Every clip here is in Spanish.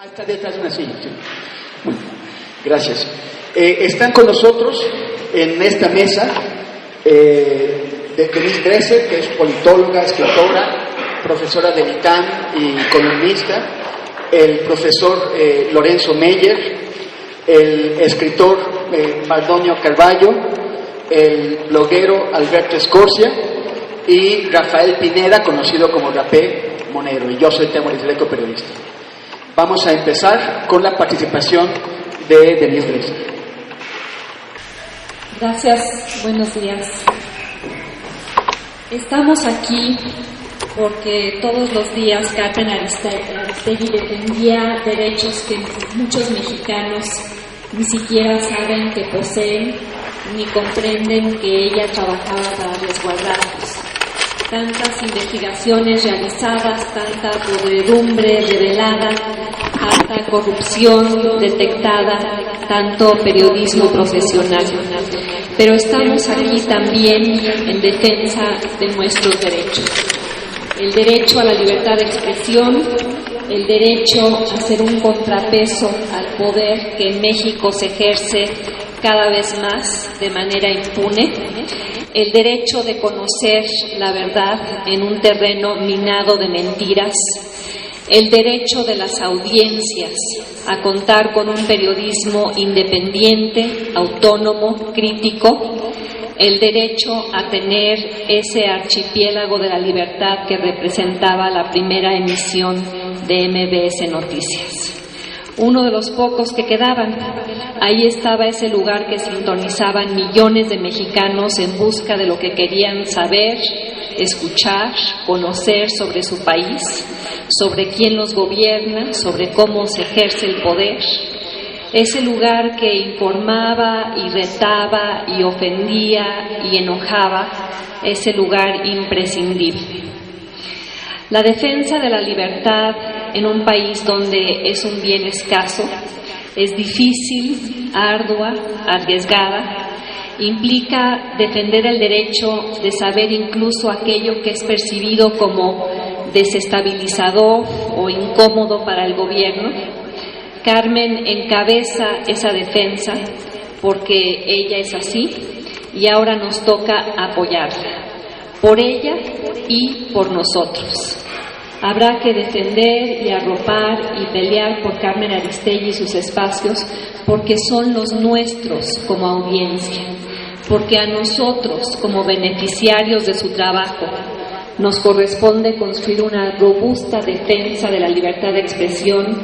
Está detrás de una silla. Sí. Bueno, gracias. Están con nosotros en esta mesa de Denise Dresser, que es politóloga, escritora, profesora del ITAM y columnista, el profesor Lorenzo Meyer, el escritor Mardonio Carballo, el bloguero Alberto Escorcia y Rafael Pineda, conocido como Rapé Monero, y yo soy Temoris Greco, periodista. Vamos a empezar con la participación de Denise Dresser. Gracias, buenos días. Estamos aquí porque todos los días Carmen Aristegui defendía derechos que muchos mexicanos ni siquiera saben que poseen ni comprenden que ella trabajaba para resguardarlos. Tantas investigaciones realizadas, tanta podredumbre revelada, tanta corrupción detectada, tanto periodismo profesional. Pero estamos aquí también en defensa de nuestros derechos. El derecho a la libertad de expresión, el derecho a ser un contrapeso al poder que en México se ejerce cada vez más de manera impune, el derecho de conocer la verdad en un terreno minado de mentiras, el derecho de las audiencias a contar con un periodismo independiente, autónomo, crítico, el derecho a tener ese archipiélago de la libertad que representaba la primera emisión de MBS Noticias. Uno de los pocos que quedaban. Ahí estaba ese lugar que sintonizaban millones de mexicanos en busca de lo que querían saber, escuchar, conocer sobre su país, sobre quién los gobierna, sobre cómo se ejerce el poder. Ese lugar que informaba y retaba y ofendía y enojaba, ese lugar imprescindible. La defensa de la libertad en un país donde es un bien escaso es difícil, ardua, arriesgada, implica defender el derecho de saber incluso aquello que es percibido como desestabilizador o incómodo para el gobierno. Carmen encabeza esa defensa porque ella es así y ahora nos toca apoyarla, por ella y por nosotros. Habrá que defender y arropar y pelear por Carmen Aristegui y sus espacios porque son los nuestros como audiencia, porque a nosotros como beneficiarios de su trabajo nos corresponde construir una robusta defensa de la libertad de expresión,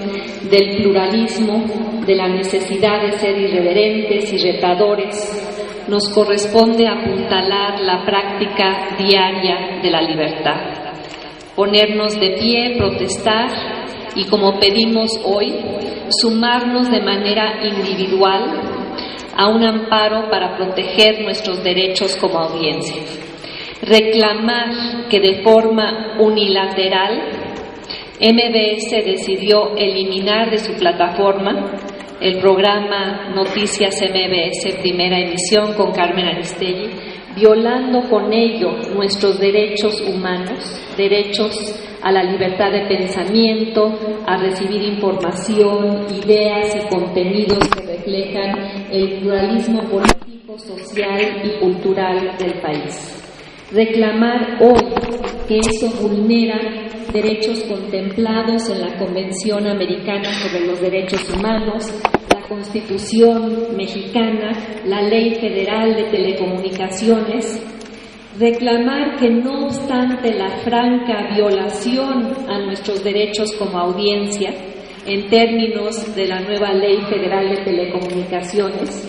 del pluralismo, de la necesidad de ser irreverentes y retadores. Nos corresponde apuntalar la práctica diaria de la libertad, ponernos de pie, protestar y, como pedimos hoy, sumarnos de manera individual a un amparo para proteger nuestros derechos como audiencia. Reclamar que de forma unilateral MBS decidió eliminar de su plataforma el programa Noticias MBS Primera Emisión con Carmen Aristegui, violando con ello nuestros derechos humanos, derechos a la libertad de pensamiento, a recibir información, ideas y contenidos que reflejan el pluralismo político, social y cultural del país. Reclamar hoy que eso vulnera derechos contemplados en la Convención Americana sobre los Derechos Humanos, la Constitución mexicana, la Ley Federal de Telecomunicaciones. Reclamar que no obstante la franca violación a nuestros derechos como audiencia, en términos de la nueva Ley Federal de Telecomunicaciones,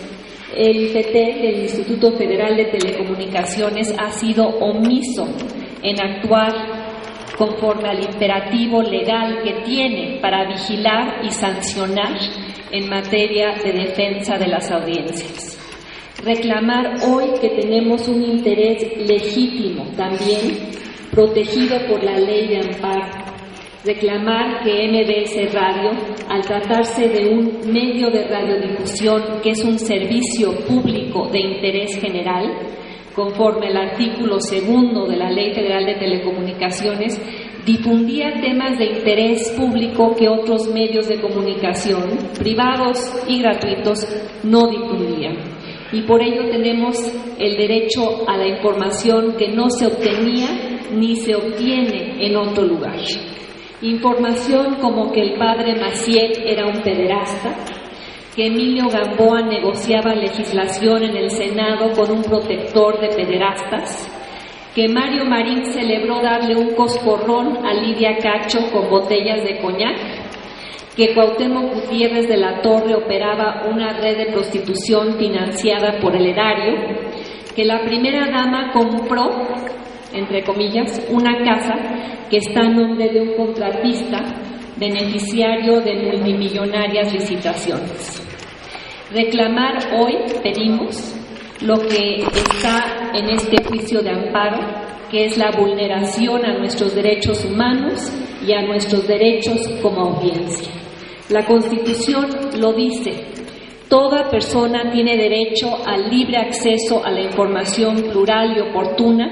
el IFT, el Instituto Federal de Telecomunicaciones, ha sido omiso en actuar conforme al imperativo legal que tiene para vigilar y sancionar en materia de defensa de las audiencias. Reclamar hoy que tenemos un interés legítimo también, protegido por la ley de amparo. Reclamar que MBS Radio, al tratarse de un medio de radiodifusión que es un servicio público de interés general, conforme al artículo 2 de la Ley Federal de Telecomunicaciones, Difundía temas de interés público que otros medios de comunicación, privados y gratuitos, no difundían. Y por ello tenemos el derecho a la información que no se obtenía ni se obtiene en otro lugar. Información como que el padre Maciel era un pederasta, que Emilio Gamboa negociaba legislación en el Senado con un protector de pederastas, que Mario Marín celebró darle un coscorrón a Lidia Cacho con botellas de coñac, que Cuauhtémoc Gutiérrez de la Torre operaba una red de prostitución financiada por el erario, que la primera dama compró, entre comillas, una casa que está a nombre de un contratista beneficiario de multimillonarias licitaciones. Reclamar hoy, pedimos, lo que está en este juicio de amparo, que es la vulneración a nuestros derechos humanos y a nuestros derechos como audiencia. La Constitución lo dice: toda persona tiene derecho al libre acceso a la información plural y oportuna,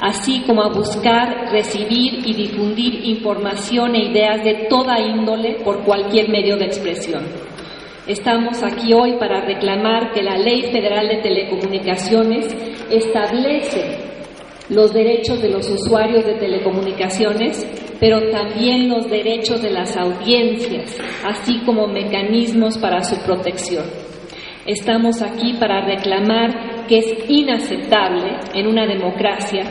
así como a buscar, recibir y difundir información e ideas de toda índole por cualquier medio de expresión. Estamos aquí hoy para reclamar que la Ley Federal de Telecomunicaciones establece los derechos de los usuarios de telecomunicaciones, pero también los derechos de las audiencias, así como mecanismos para su protección. Estamos aquí para reclamar que es inaceptable en una democracia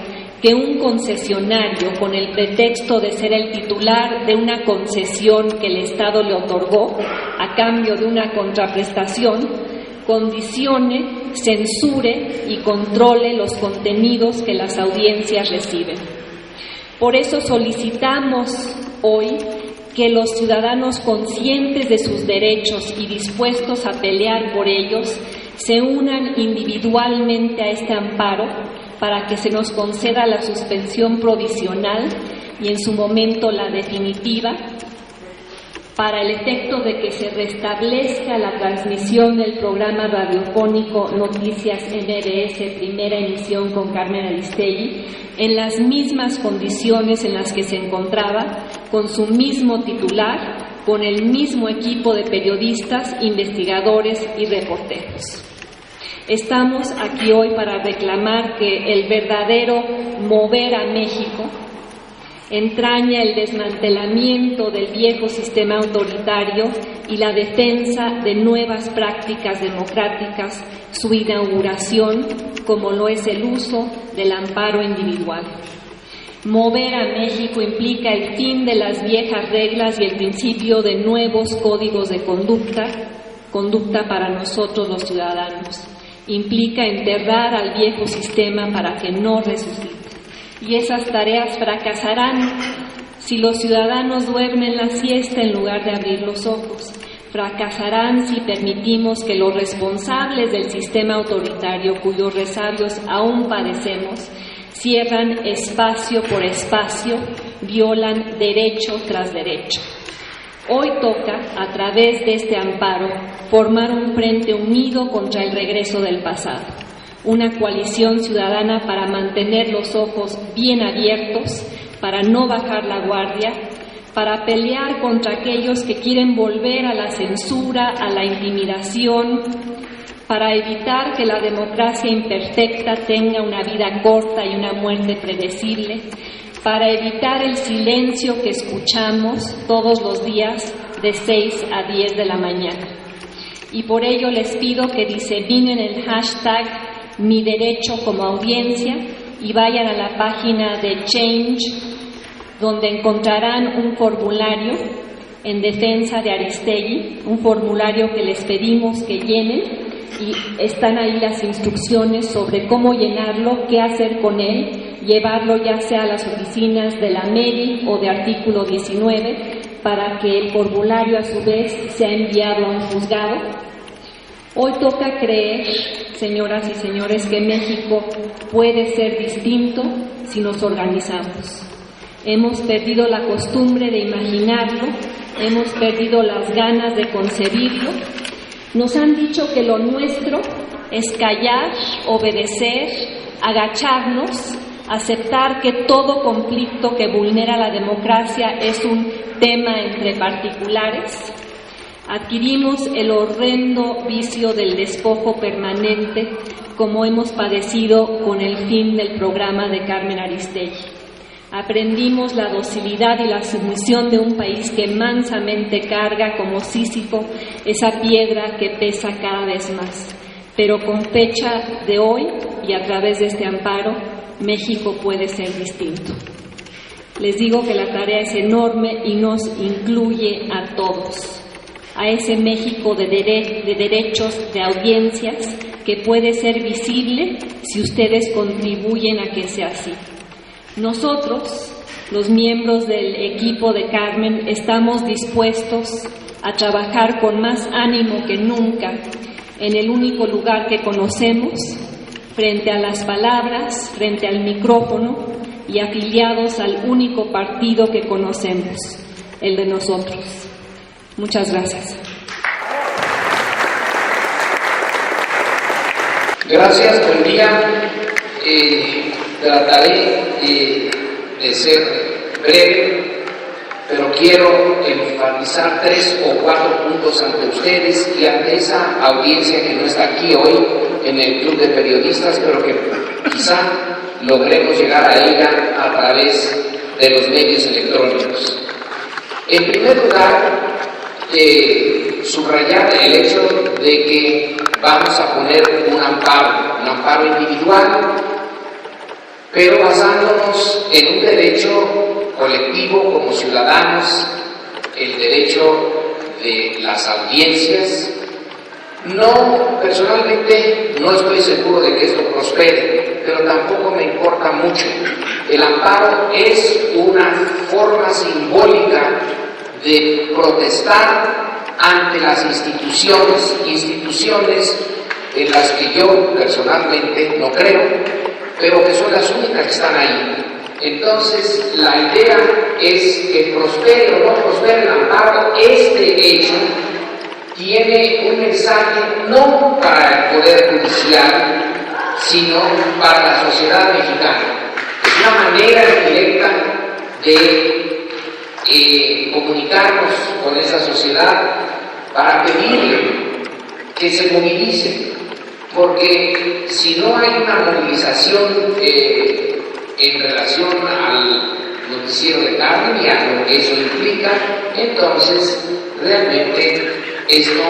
que un concesionario, con el pretexto de ser el titular de una concesión que el Estado le otorgó a cambio de una contraprestación, condicione, censure y controle los contenidos que las audiencias reciben. Por eso solicitamos hoy que los ciudadanos conscientes de sus derechos y dispuestos a pelear por ellos se unan individualmente a este amparo para que se nos conceda la suspensión provisional y en su momento la definitiva, para el efecto de que se restablezca la transmisión del programa radiofónico Noticias MBS, primera emisión con Carmen Aristegui, en las mismas condiciones en las que se encontraba, con su mismo titular, con el mismo equipo de periodistas, investigadores y reporteros. Estamos aquí hoy para reclamar que el verdadero mover a México entraña el desmantelamiento del viejo sistema autoritario y la defensa de nuevas prácticas democráticas, su inauguración, como lo es el uso del amparo individual. Mover a México implica el fin de las viejas reglas y el principio de nuevos códigos de conducta para nosotros los ciudadanos. Implica enterrar al viejo sistema para que no resucite. Y esas tareas fracasarán si los ciudadanos duermen la siesta en lugar de abrir los ojos. Fracasarán si permitimos que los responsables del sistema autoritario, cuyos resabios aún padecemos, cierran espacio por espacio, violan derecho tras derecho. Hoy toca, a través de este amparo, formar un frente unido contra el regreso del pasado, una coalición ciudadana para mantener los ojos bien abiertos, para no bajar la guardia, para pelear contra aquellos que quieren volver a la censura, a la intimidación, para evitar que la democracia imperfecta tenga una vida corta y una muerte predecible, para evitar el silencio que escuchamos todos los días de 6 a 10 de la mañana. Y por ello les pido que diseminen el hashtag Mi Derecho como Audiencia y vayan a la página de Change, donde encontrarán un formulario en defensa de Aristegui, un formulario que les pedimos que llenen, y están ahí las instrucciones sobre cómo llenarlo, qué hacer con él, llevarlo ya sea a las oficinas de la MERI o de Artículo 19, para que el formulario a su vez sea enviado a un juzgado. Hoy toca creer, señoras y señores, que México puede ser distinto si nos organizamos. Hemos perdido la costumbre de imaginarlo, hemos perdido las ganas de concebirlo. Nos han dicho que lo nuestro es callar, obedecer, agacharnos, aceptar que todo conflicto que vulnera la democracia es un tema entre particulares. Adquirimos el horrendo vicio del despojo permanente, como hemos padecido con el fin del programa de Carmen Aristegui. Aprendimos la docilidad y la sumisión de un país que mansamente carga como Sísifo esa piedra que pesa cada vez más. Pero con fecha de hoy y a través de este amparo, México puede ser distinto. Les digo que la tarea es enorme y nos incluye a todos, a ese México de derechos, de audiencias, que puede ser visible si ustedes contribuyen a que sea así. Nosotros, los miembros del equipo de Carmen, estamos dispuestos a trabajar con más ánimo que nunca en el único lugar que conocemos, frente a las palabras, frente al micrófono y afiliados al único partido que conocemos, el de nosotros. Muchas gracias. Gracias, buen día. Trataré de ser breve, pero quiero enfatizar 3 o 4 puntos ante ustedes y ante esa audiencia que no está aquí hoy en el Club de Periodistas, pero que quizá logremos llegar a ella a través de los medios electrónicos. En primer lugar, subrayar el hecho de que vamos a poner un amparo individual, pero basándonos en un derecho colectivo como ciudadanos, el derecho de las audiencias. No, personalmente no estoy seguro de que esto prospere, pero tampoco me importa mucho. El amparo es una forma simbólica de protestar ante las instituciones en las que yo personalmente no creo, pero que son las únicas que están ahí. Entonces, la idea es que prospere o no prospere el amparo, este hecho tiene un mensaje no para el Poder Judicial, sino para la sociedad mexicana. Es una manera directa de comunicarnos con esa sociedad para pedirle que se movilice, porque si no hay una movilización en relación al noticiero de Carmen y a lo que eso implica, entonces realmente esto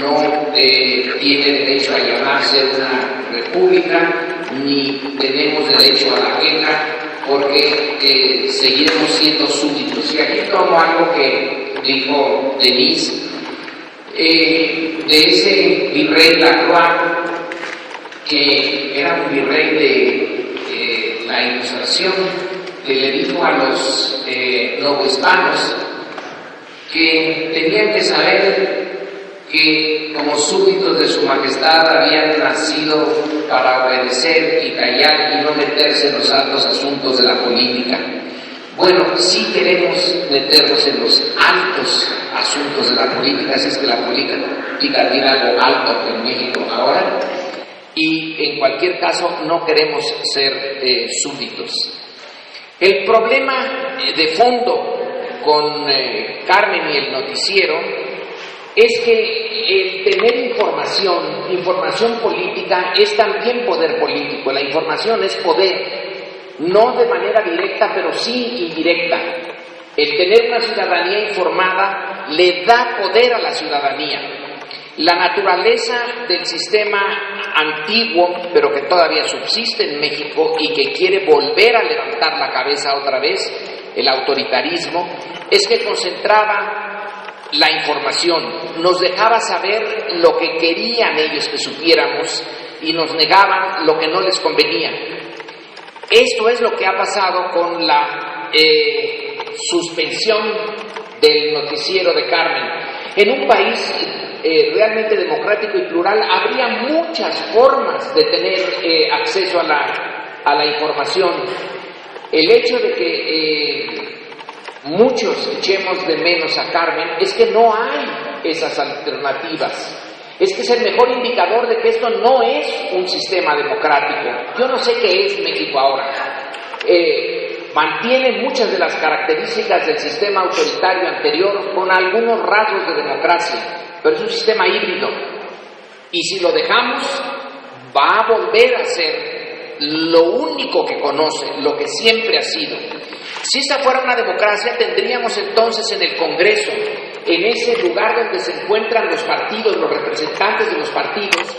no tiene derecho a llamarse una república, ni tenemos derecho a la queja, porque seguiremos siendo súbditos. Y aquí tomo algo que dijo Denise, de ese virrey Lacroix, que era un virrey de la Ilustración, que le dijo a los novohispanos que tenían que saber que como súbditos de su majestad habían nacido para obedecer y callar y no meterse en los altos asuntos de la política. Bueno, sí queremos meternos en los altos asuntos de la política, así es que la política tiene algo alto en México ahora, y en cualquier caso no queremos ser súbditos. El problema de fondo con Carmen y el noticiero es que el tener información política es también poder político. La información es poder, no de manera directa, pero sí indirecta. El tener una ciudadanía informada le da poder a la ciudadanía. La naturaleza del sistema antiguo, pero que todavía subsiste en México y que quiere volver a levantar la cabeza otra vez, el autoritarismo, es que concentraba la información, nos dejaba saber lo que querían ellos que supiéramos y nos negaban lo que no les convenía. Esto es lo que ha pasado con la suspensión del noticiero de Carmen. En un país realmente democrático y plural habría muchas formas de tener acceso a la información. El hecho de que muchos echemos de menos a Carmen es que no hay esas alternativas. Es que es el mejor indicador de que esto no es un sistema democrático. Yo no sé qué es México ahora. mantiene muchas de las características del sistema autoritario anterior con algunos rasgos de democracia, pero es un sistema híbrido. Y si lo dejamos, va a volver a ser lo único que conoce, lo que siempre ha sido. Si esta fuera una democracia, tendríamos entonces en el Congreso, en ese lugar donde se encuentran los partidos, los representantes de los partidos,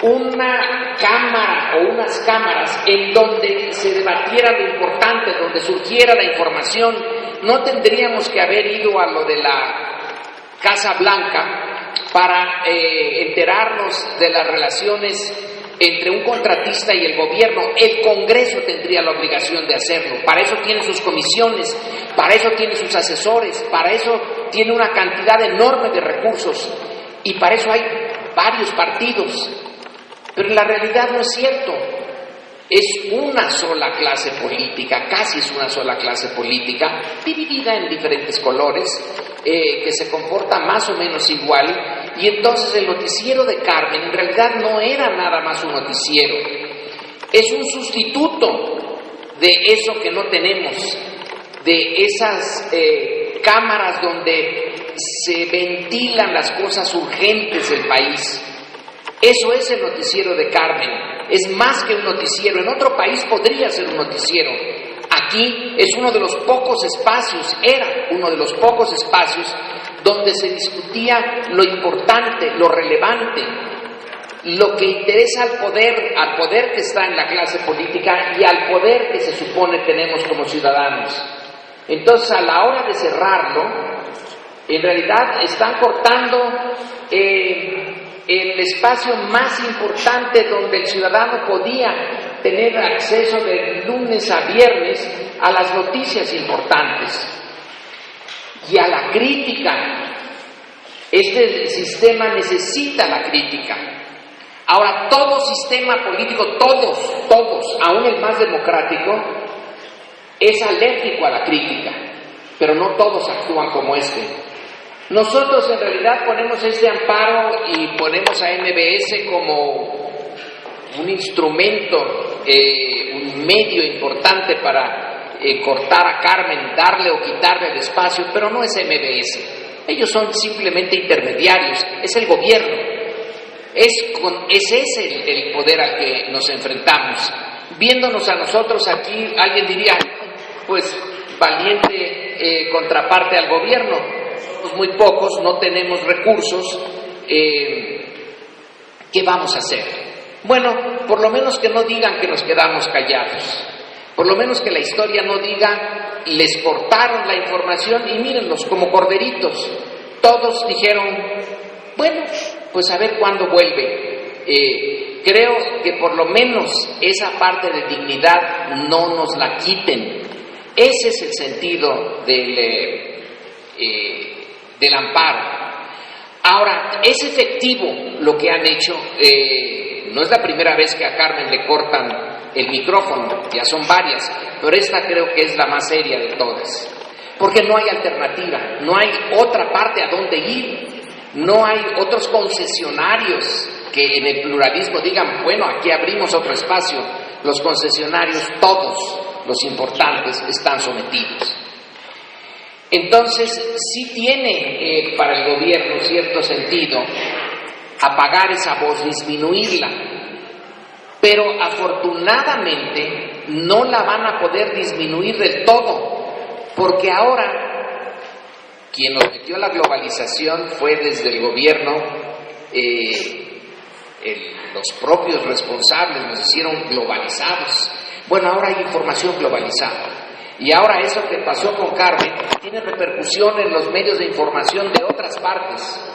una cámara o unas cámaras en donde se debatiera lo importante, donde surgiera la información. No tendríamos que haber ido a lo de la Casa Blanca para enterarnos de las relaciones entre un contratista y el gobierno. El Congreso tendría la obligación de hacerlo. Para eso tiene sus comisiones, para eso tiene sus asesores, para eso tiene una cantidad enorme de recursos y para eso hay varios partidos. Pero la realidad no es cierto. Es una sola clase política, casi es una sola clase política, dividida en diferentes colores, que se comporta más o menos igual. Y entonces el noticiero de Carmen en realidad no era nada más un noticiero, es un sustituto de eso que no tenemos, de esas cámaras donde se ventilan las cosas urgentes del país. Eso es el noticiero de Carmen, es más que un noticiero. En otro país podría ser un noticiero. Aquí es uno de los pocos espacios, era uno de los pocos espacios donde se discutía lo importante, lo relevante, lo que interesa al poder que está en la clase política y al poder que se supone tenemos como ciudadanos. Entonces, a la hora de cerrarlo, en realidad están cortando el espacio más importante donde el ciudadano podía tener acceso de lunes a viernes a las noticias importantes y a la crítica. Este sistema necesita la crítica. Ahora, todo sistema político, todos, aún el más democrático, es alérgico a la crítica, pero no todos actúan como este. Nosotros en realidad ponemos este amparo y ponemos a MBS como un instrumento, un medio importante para cortar a Carmen, darle o quitarle el espacio, pero no es MBS. Ellos son simplemente intermediarios, es el gobierno. Ese es el poder al que nos enfrentamos. Viéndonos a nosotros aquí, alguien diría, pues valiente contraparte al gobierno. Somos muy pocos, no tenemos recursos, ¿qué vamos a hacer? Bueno, por lo menos que no digan que nos quedamos callados. Por lo menos que la historia no diga, les cortaron la información y mírenlos como corderitos. Todos dijeron, bueno, pues a ver cuándo vuelve. Creo que por lo menos esa parte de dignidad no nos la quiten. Ese es el sentido del amparo. Ahora, es efectivo lo que han hecho. No es la primera vez que a Carmen le cortan el micrófono, ya son varias, pero esta creo que es la más seria de todas, porque no hay alternativa, no hay otra parte a donde ir, no hay otros concesionarios que en el pluralismo digan, bueno, aquí abrimos otro espacio. Los concesionarios, todos los importantes, están sometidos. Entonces, sí tiene para el gobierno cierto sentido apagar esa voz, disminuirla, pero afortunadamente no la van a poder disminuir del todo, porque ahora quien nos metió la globalización fue desde el gobierno, los propios responsables nos hicieron globalizados. Bueno, ahora hay información globalizada. Y ahora eso que pasó con Carmen tiene repercusión en los medios de información de otras partes.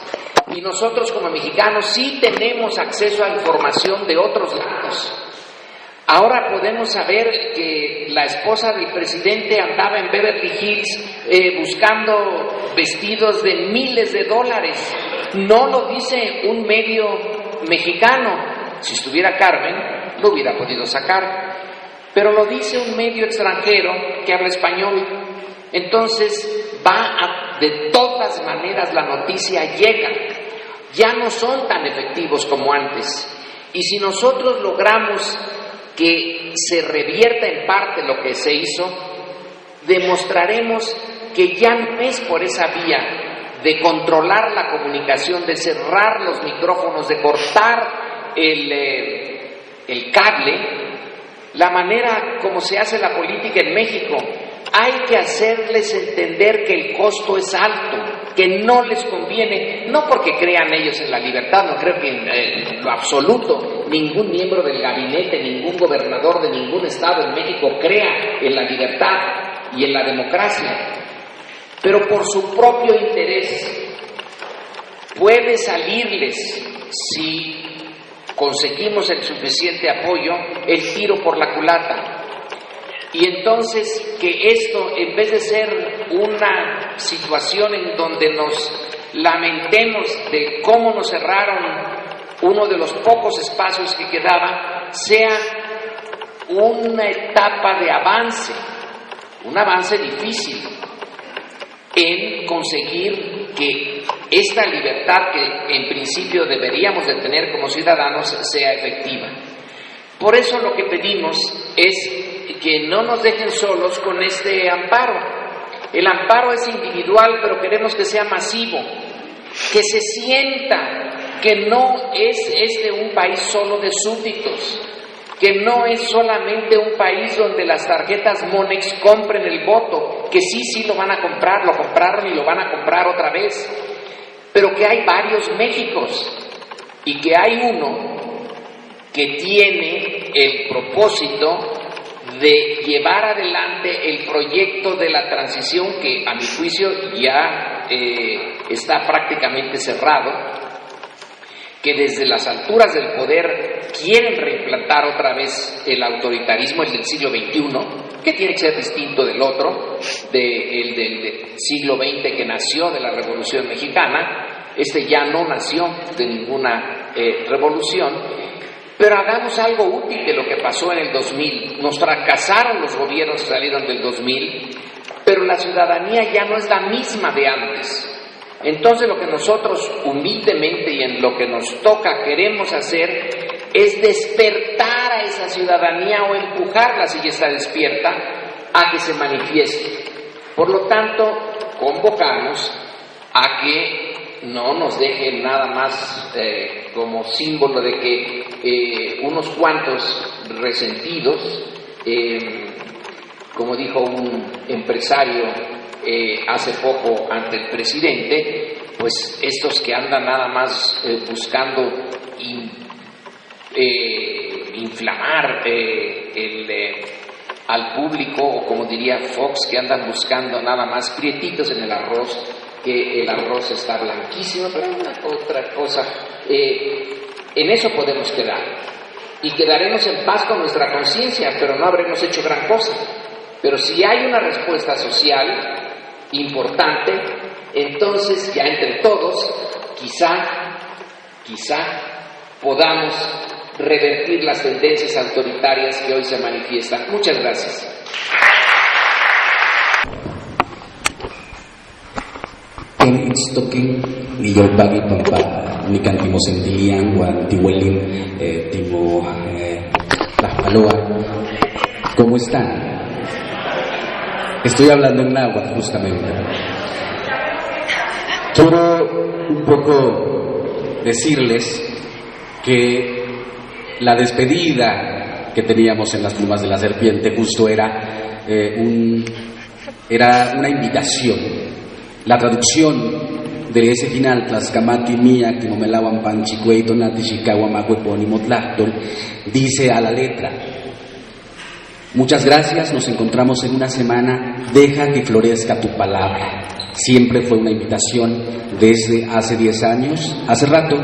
Y nosotros como mexicanos sí tenemos acceso a información de otros lados. Ahora podemos saber que la esposa del presidente andaba en Beverly Hills buscando vestidos de miles de dólares. No lo dice un medio mexicano. Si estuviera Carmen, lo hubiera podido sacar. Pero lo dice un medio extranjero que habla español. Entonces de todas maneras la noticia llega. Ya no son tan efectivos como antes. Y si nosotros logramos que se revierta en parte lo que se hizo, demostraremos que ya no es por esa vía de controlar la comunicación, de cerrar los micrófonos, de cortar el cable, la manera como se hace la política en México. Hay que hacerles entender que el costo es alto, que no les conviene, no porque crean ellos en la libertad, no creo que en lo absoluto ningún miembro del gabinete, ningún gobernador de ningún estado en México crea en la libertad y en la democracia, pero por su propio interés puede salirles, si conseguimos el suficiente apoyo, el tiro por la culata. Y entonces que esto, en vez de ser una situación en donde nos lamentemos de cómo nos cerraron uno de los pocos espacios que quedaba, sea una etapa de avance, un avance difícil en conseguir que esta libertad que en principio deberíamos de tener como ciudadanos sea efectiva. Por eso lo que pedimos es que no nos dejen solos con este amparo. El amparo es individual, pero queremos que sea masivo, que se sienta que no es un país solo de súbditos, que no es solamente un país donde las tarjetas Monex compren el voto, que sí lo van a comprar, lo compraron y lo van a comprar otra vez, pero que hay varios Méxicos y que hay uno que tiene el propósito de llevar adelante el proyecto de la transición que a mi juicio ya está prácticamente cerrado, que desde las alturas del poder quieren reimplantar otra vez el autoritarismo del siglo XXI, que tiene que ser distinto del otro, del siglo XX que nació de la Revolución Mexicana. Este ya no nació de ninguna revolución. Pero hagamos algo útil de lo que pasó en el 2000. Nos fracasaron los gobiernos que salieron del 2000, pero la ciudadanía ya no es la misma de antes. Entonces lo que nosotros humildemente y en lo que nos toca queremos hacer es despertar a esa ciudadanía o empujarla, si ya está despierta, a que se manifieste. Por lo tanto, convocamos a que no nos dejen nada más como símbolo de que unos cuantos resentidos, como dijo un empresario hace poco ante el presidente, pues estos que andan nada más buscando inflamar al público, o como diría Fox, que andan buscando nada más prietitos en el arroz, que el arroz está blanquísimo, pero una otra cosa, en eso podemos quedar, y quedaremos en paz con nuestra conciencia, pero no habremos hecho gran cosa. Pero si hay una respuesta social importante, entonces ya entre todos, quizá podamos revertir las tendencias autoritarias que hoy se manifiestan. Muchas gracias. Stoking ni yo pagi pampa ni cantimos en Dilian Juan Tihuelin Timo Las Paloas. ¿Cómo están? Estoy hablando en náhuatl justamente. Quiero un poco decirles que la despedida que teníamos en las plumas de la serpiente justo era una invitación. La traducción de ese final, Tlaxcamati Mía, Timomelawan Panchicuey, Tonati Chicawa Macuepónimo Tlachtol, dice a la letra: muchas gracias, nos encontramos en una semana, deja que florezca tu palabra. Siempre fue una invitación desde hace 10 años. Hace rato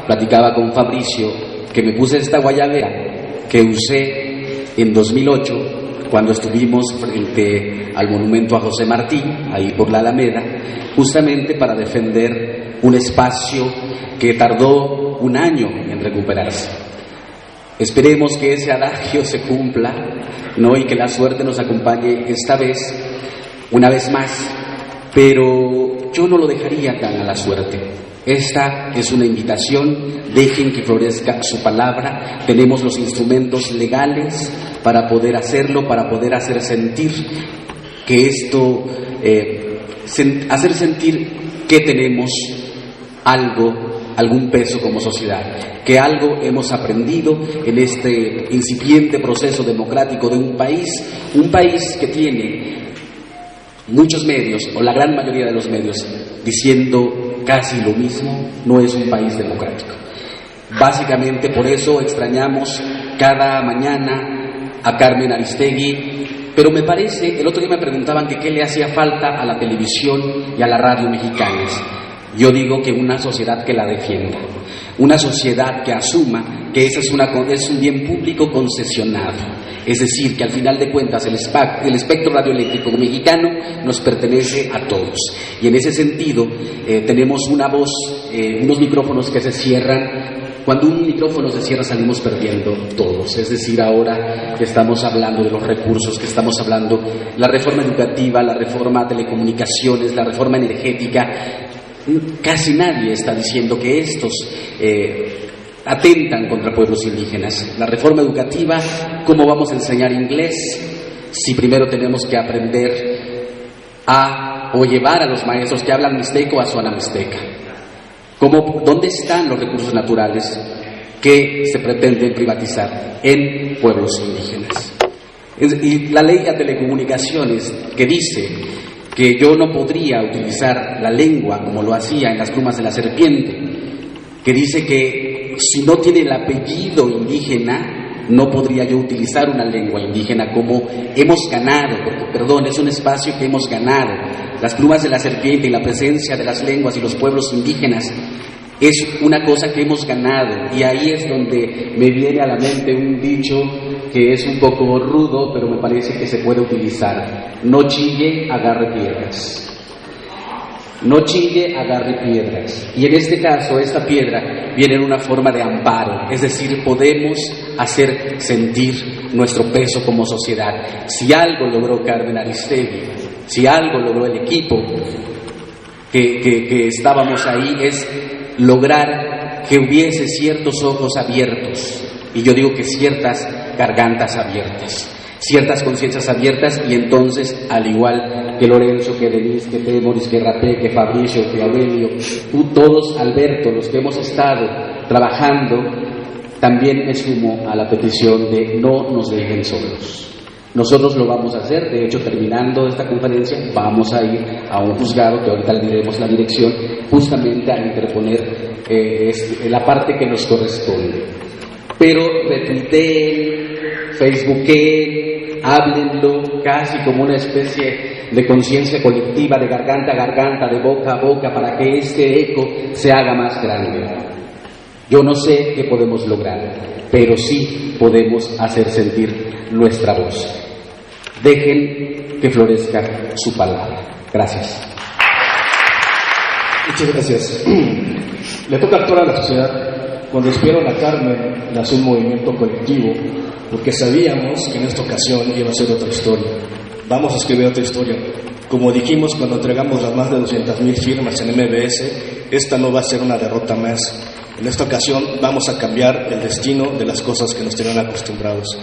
platicaba con Fabricio que me puse esta guayabera que usé en 2008 cuando estuvimos frente al monumento a José Martí, ahí por la Alameda, justamente para defender un espacio que tardó un año en recuperarse. Esperemos que ese adagio se cumpla, ¿no? Y que la suerte nos acompañe esta vez, una vez más, pero yo no lo dejaría tan a la suerte. Esta es una invitación, dejen que florezca su palabra, tenemos los instrumentos legales para poder hacerlo, para poder hacer sentir que esto, hacer sentir que tenemos algún peso como sociedad, que algo hemos aprendido en este incipiente proceso democrático de un país que tiene muchos medios, o la gran mayoría de los medios, diciendo casi lo mismo. No es un país democrático. Básicamente por eso extrañamos cada mañana a Carmen Aristegui, pero me parece, el otro día me preguntaban que qué le hacía falta a la televisión y a la radio mexicanas. Yo digo que una sociedad que la defienda, una sociedad que asuma que ese es un bien público concesionado, es decir, que al final de cuentas el espectro radioeléctrico mexicano nos pertenece a todos, y en ese sentido tenemos una voz, unos micrófonos que se cierran. Cuando un micrófono se cierra salimos perdiendo todos, es decir, ahora que estamos hablando de los recursos, que estamos hablando de la reforma educativa, la reforma de telecomunicaciones, la reforma energética, casi nadie está diciendo que estos atentan contra pueblos indígenas. La reforma educativa, ¿cómo vamos a enseñar inglés si primero tenemos que aprender o llevar a los maestros que hablan mixteco a Zona Mixteca? ¿Dónde están los recursos naturales que se pretenden privatizar en pueblos indígenas? Y la ley de telecomunicaciones, que dice que yo no podría utilizar la lengua como lo hacía en Las plumas de la serpiente, que dice que si no tiene el apellido indígena, no podría yo utilizar una lengua indígena, como hemos ganado, porque, perdón, es un espacio que hemos ganado. Las plumas de la serpiente y la presencia de las lenguas y los pueblos indígenas es una cosa que hemos ganado, y ahí es donde me viene a la mente un dicho que es un poco rudo, pero me parece que se puede utilizar: no chille, agarre piedras. No chille, agarre piedras. Y en este caso, esta piedra viene en una forma de amparo, es decir, podemos hacer sentir nuestro peso como sociedad. Si algo logró Carmen Aristegui, si algo logró el equipo que estábamos ahí, es lograr que hubiese ciertos ojos abiertos, y yo digo que ciertas gargantas abiertas, ciertas conciencias abiertas, y entonces, al igual que Lorenzo, que Denise, que Temoris, que Rapé, que Fabricio, que Aurelio, tú todos, Alberto, los que hemos estado trabajando, también me sumo a la petición de no nos dejen solos. Nosotros lo vamos a hacer. De hecho, terminando esta conferencia, vamos a ir a un juzgado, que ahorita le diremos la dirección, justamente a interponer la parte que nos corresponde. Pero retuiteen, facebookeen, háblenlo casi como una especie de conciencia colectiva, de garganta a garganta, de boca a boca, para que este eco se haga más grande. Yo no sé qué podemos lograr, pero sí podemos hacer sentir nuestra voz. Dejen que florezca su palabra. Gracias. Muchas gracias. Le toca actuar a la sociedad. Cuando despidieron a Carmen, nació un movimiento colectivo, porque sabíamos que en esta ocasión iba a ser otra historia. Vamos a escribir otra historia. Como dijimos cuando entregamos las más de 200,000 firmas en MBS, esta no va a ser una derrota más. En esta ocasión vamos a cambiar el destino de las cosas que nos tenían acostumbrados.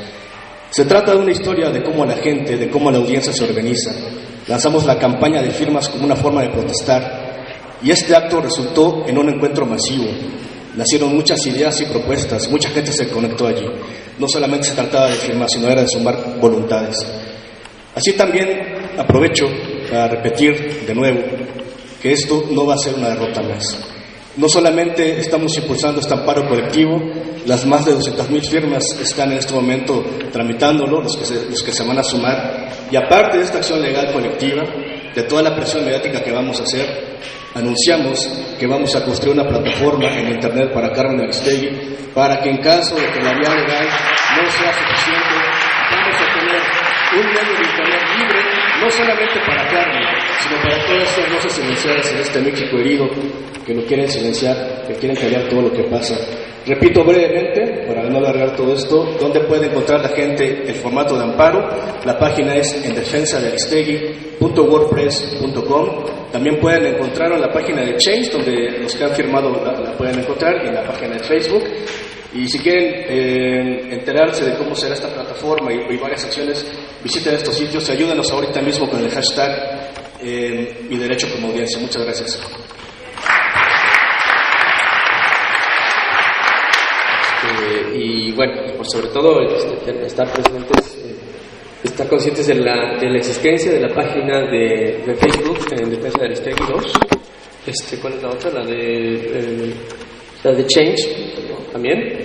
Se trata de una historia de cómo la gente, de cómo la audiencia se organiza. Lanzamos la campaña de firmas como una forma de protestar, y este acto resultó en un encuentro masivo. Nacieron muchas ideas y propuestas, mucha gente se conectó allí. No solamente se trataba de firmas, sino era de sumar voluntades. Así también aprovecho para repetir de nuevo que esto no va a ser una derrota más. No solamente estamos impulsando este amparo colectivo, las más de 200,000 firmas están en este momento tramitándolo, los que se van a sumar, y aparte de esta acción legal colectiva, de toda la presión mediática que vamos a hacer, anunciamos que vamos a construir una plataforma en internet para Carmen Aristegui, para que en caso de que la vía legal no sea suficiente, vamos a tener un medio de internet libre, no solamente para Carmen, sino para todas estas voces silenciadas en este México herido, que lo quieren silenciar, que quieren callar todo lo que pasa. Repito brevemente, para no alargar todo esto, ¿dónde puede encontrar la gente el formato de amparo? La página es En Defensa de Aristegui, .wordpress.com. También pueden encontrar en la página de Change, donde los que han firmado la pueden encontrar, y en la página de Facebook. Y si quieren enterarse de cómo será esta plataforma y varias acciones, visiten estos sitios y ayúdenos ahorita mismo con el hashtag Mi Derecho como Audiencia. Muchas gracias. Y bueno, pues sobre todo estar presentes, estar conscientes de la existencia de la página de Facebook en Defensa de Aristegui 2. ¿Cuál es la otra? La de Change también.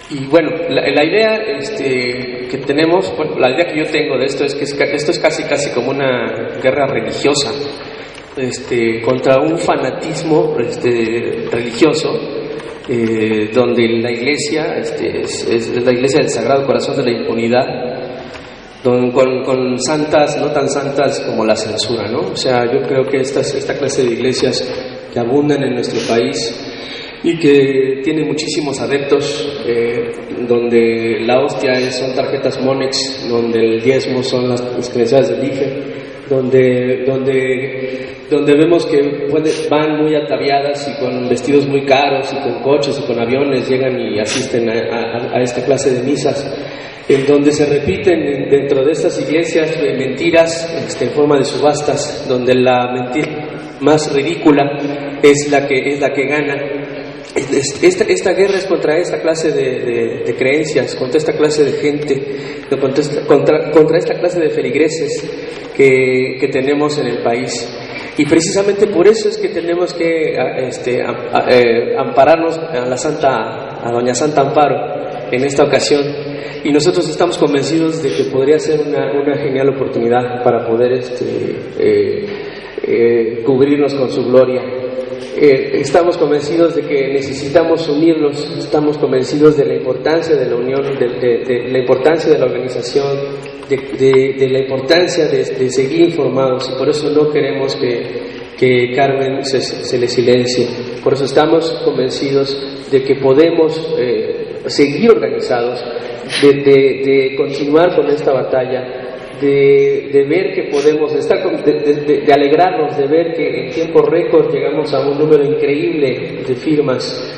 Y bueno, la idea que tenemos, bueno, la idea que yo tengo de esto es que esto es casi como una guerra religiosa, contra un fanatismo religioso, donde la iglesia es la iglesia del Sagrado Corazón de la Impunidad, con santas, no tan santas como la censura, ¿no? O sea, yo creo que esta clase de iglesias que abundan en nuestro país y que tiene muchísimos adeptos, donde la hostia son tarjetas Monex, donde el diezmo son las credenciales del IFE, donde vemos que van muy ataviadas y con vestidos muy caros y con coches y con aviones llegan y asisten a esta clase de misas, en donde se repiten dentro de estas iglesias mentiras en forma de subastas, donde la mentira más ridícula es la que gana. Esta guerra es contra esta clase de creencias, contra esta clase de gente, contra esta clase de feligreses que tenemos en el país. Y precisamente por eso es que tenemos que ampararnos a Doña Santa Amparo en esta ocasión. Y nosotros estamos convencidos de que podría ser una genial oportunidad para poder cubrirnos con su gloria. Estamos convencidos de que necesitamos unirnos, estamos convencidos de la importancia de la unión, de la importancia de la organización, de la importancia de seguir informados, y por eso no queremos que Carmen se le silencie. Por eso estamos convencidos de que podemos seguir organizados, de continuar con esta batalla, de ver que podemos de alegrarnos, de ver que en tiempo récord llegamos a un número increíble de firmas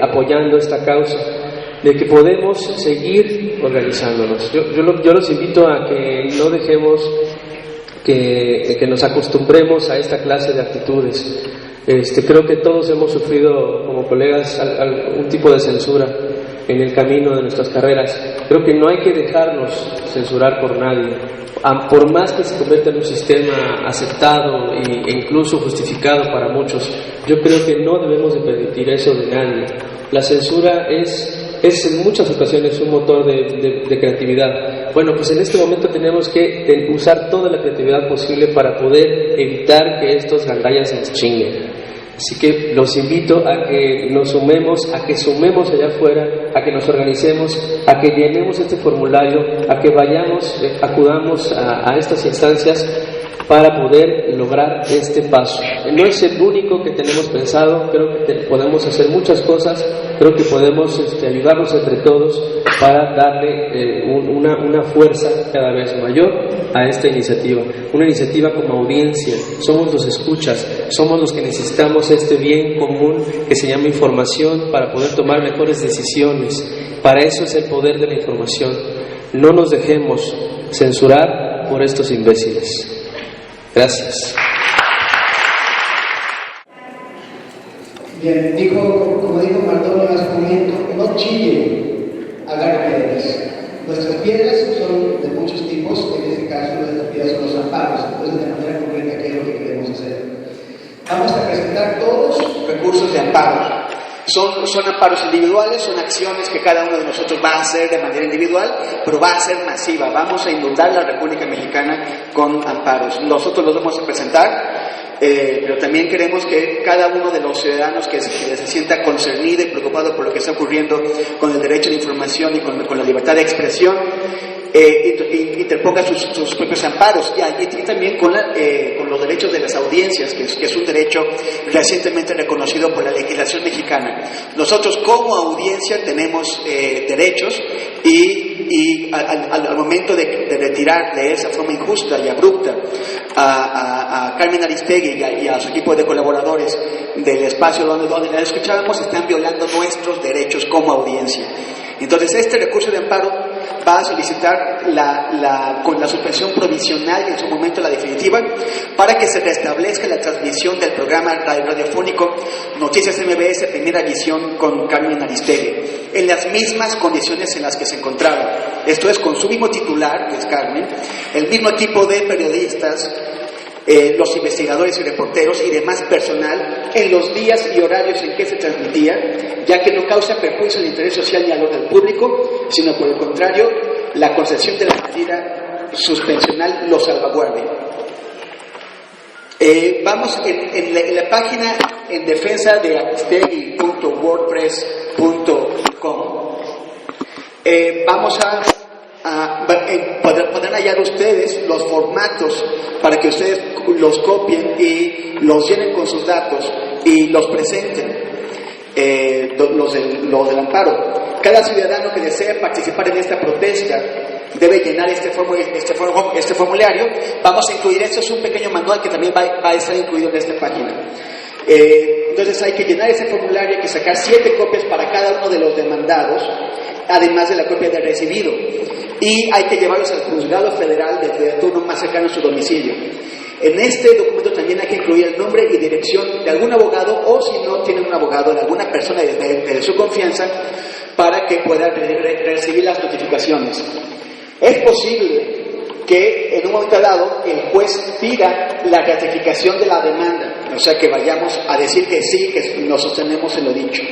apoyando esta causa, de que podemos seguir organizándonos. Yo los invito a que no dejemos que nos acostumbremos a esta clase de actitudes. Creo que todos hemos sufrido como colegas un tipo de censura en el camino de nuestras carreras. Creo que no hay que dejarnos censurar por nadie, por más que se convierta en un sistema aceptado e incluso justificado para muchos. Yo creo que no debemos de permitir eso de nadie. La censura es en muchas ocasiones un motor de creatividad. Bueno, pues en este momento tenemos que usar toda la creatividad posible para poder evitar que estos gandallas nos chinguen. Así que los invito a que nos sumemos, a que sumemos allá afuera, a que nos organicemos, a que llenemos este formulario, a que acudamos a estas instancias para poder lograr este paso. No es el único que tenemos pensado, creo que podemos hacer muchas cosas, creo que podemos ayudarnos entre todos para darle una fuerza cada vez mayor a esta iniciativa. Una iniciativa como audiencia, somos los escuchas, somos los que necesitamos este bien común que se llama información para poder tomar mejores decisiones. Para eso es el poder de la información. No nos dejemos censurar por estos imbéciles. Gracias. Bien, como dijo Mardonio hace un momento, no chillen, agarren piedras. Nuestras piedras son de muchos tipos, en este caso nuestras piedras son los amparos, entonces de manera concreta, ¿qué es lo que queremos hacer? Vamos a presentar todos recursos de amparo. Son amparos individuales, son acciones que cada uno de nosotros va a hacer de manera individual, pero va a ser masiva. Vamos a inundar la República Mexicana con amparos. Nosotros los vamos a presentar, pero también queremos que cada uno de los ciudadanos que se sienta concernido y preocupado por lo que está ocurriendo con el derecho de información y con la libertad de expresión, interponga sus propios amparos, y también con los derechos de las audiencias, que es un derecho recientemente reconocido por la legislación mexicana. Nosotros como audiencia tenemos derechos y y al momento de retirar de esa forma injusta y abrupta a Carmen Aristegui y a su equipo de colaboradores del espacio donde la escuchábamos, están violando nuestros derechos como audiencia. Entonces, este recurso de amparo va a solicitar con la suspensión provisional y en su momento la definitiva para que se restablezca la transmisión del programa radiofónico Noticias MBS Primera Visión con Carmen Aristegui en las mismas condiciones en las que se encontraba. Esto es, con su mismo titular, que es Carmen, el mismo equipo de periodistas, los investigadores y reporteros y demás personal en los días y horarios en que se transmitía, ya que no causa perjuicio al interés social ni al orden público, sino por el contrario, la concesión de la medida suspensional lo salvaguarde. Vamos en la página en defensa de aristegui.wordpress.com. Vamos podrán hallar ustedes los formatos para que ustedes los copien y los llenen con sus datos y los presenten, los del amparo. Cada ciudadano que desee participar en esta protesta debe llenar este formulario. Vamos a incluir, esto es un pequeño manual que también va a estar incluido en esta página. Entonces hay que llenar ese formulario, hay que sacar 7 copias para cada uno de los demandados, además de la copia de recibido, y hay que llevarlos al juzgado federal de turno más cercano a su domicilio. En este documento también hay que incluir el nombre y dirección de algún abogado, o si no tienen un abogado, de alguna persona de su confianza, para que pueda recibir las notificaciones. Es posible que en un momento dado el juez pida la ratificación de la demanda, o sea que vayamos a decir que sí, que nos sostenemos en lo dicho.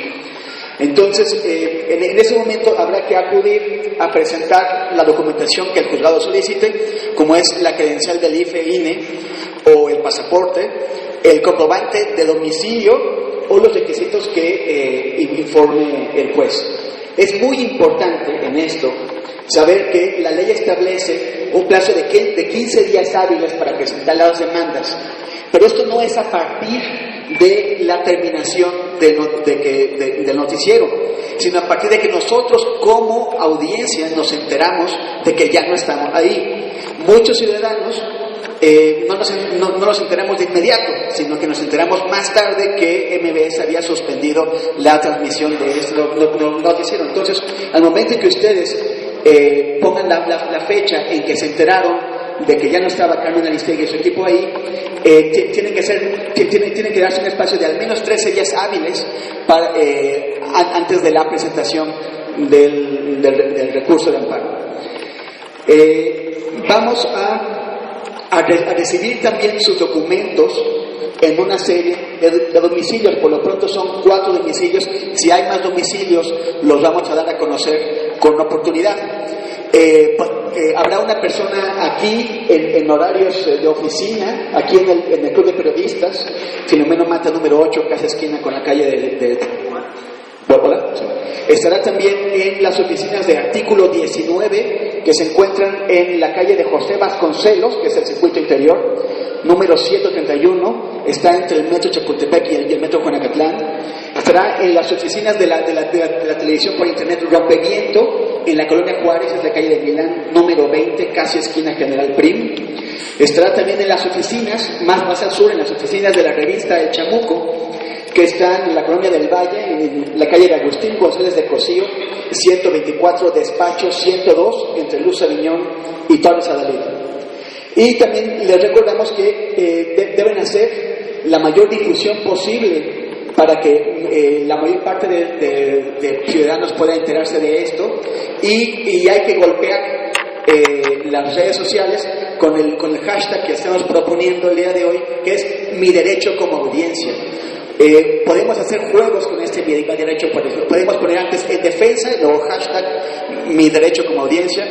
Entonces, en ese momento habrá que acudir a presentar la documentación que el juzgado solicite, como es la credencial del IFE-INE o el pasaporte, el comprobante de domicilio o los requisitos que informe el juez. Es muy importante en esto saber que la ley establece un plazo de 15 días hábiles para presentar las demandas, pero esto no es a partir de la terminación del noticiero, sino a partir de que nosotros como audiencia nos enteramos de que ya no estamos ahí. Muchos ciudadanos no nos enteramos de inmediato, sino que nos enteramos más tarde que MBS había suspendido la transmisión de este noticiero. Entonces, al momento en que ustedes pongan la fecha en que se enteraron de que ya no estaba Carmen Aristegui y su equipo ahí, tienen que darse un espacio de al menos 13 días hábiles antes de la presentación del recurso de amparo. Vamos a recibir también sus documentos en una serie de domicilios. Por lo pronto son 4 domicilios. Si hay más domicilios, los vamos a dar a conocer con oportunidad. Habrá una persona aquí en horarios de oficina, aquí en el Club de Periodistas, Filomeno Mata número 8, casi esquina con la calle de ¿Hola? Estará también en las oficinas de Artículo 19, que se encuentran en la calle de José Vasconcelos, que es el circuito interior, número 131, está entre el metro Chapultepec y el metro Juanacatlán. Estará en las oficinas de la televisión por internet Rompeviento, en la colonia Juárez, es la calle de Milán, número 20, casi esquina General Prim. Estará también en las oficinas, más al sur, en las oficinas de la revista El Chamuco, que está en la colonia del Valle, en la calle de Agustín González de Cosío, 124, despacho 102, entre Luz Aviñón y Torres Adalid. Y también les recordamos que deben hacer la mayor difusión posible para que la mayor parte de ciudadanos pueda enterarse de esto, y hay que golpear las redes sociales con el hashtag que estamos proponiendo el día de hoy, que es Mi Derecho como Audiencia. Podemos hacer juegos con este mi derecho, por ejemplo. Podemos poner antes en defensa, luego hashtag Mi Derecho como Audiencia.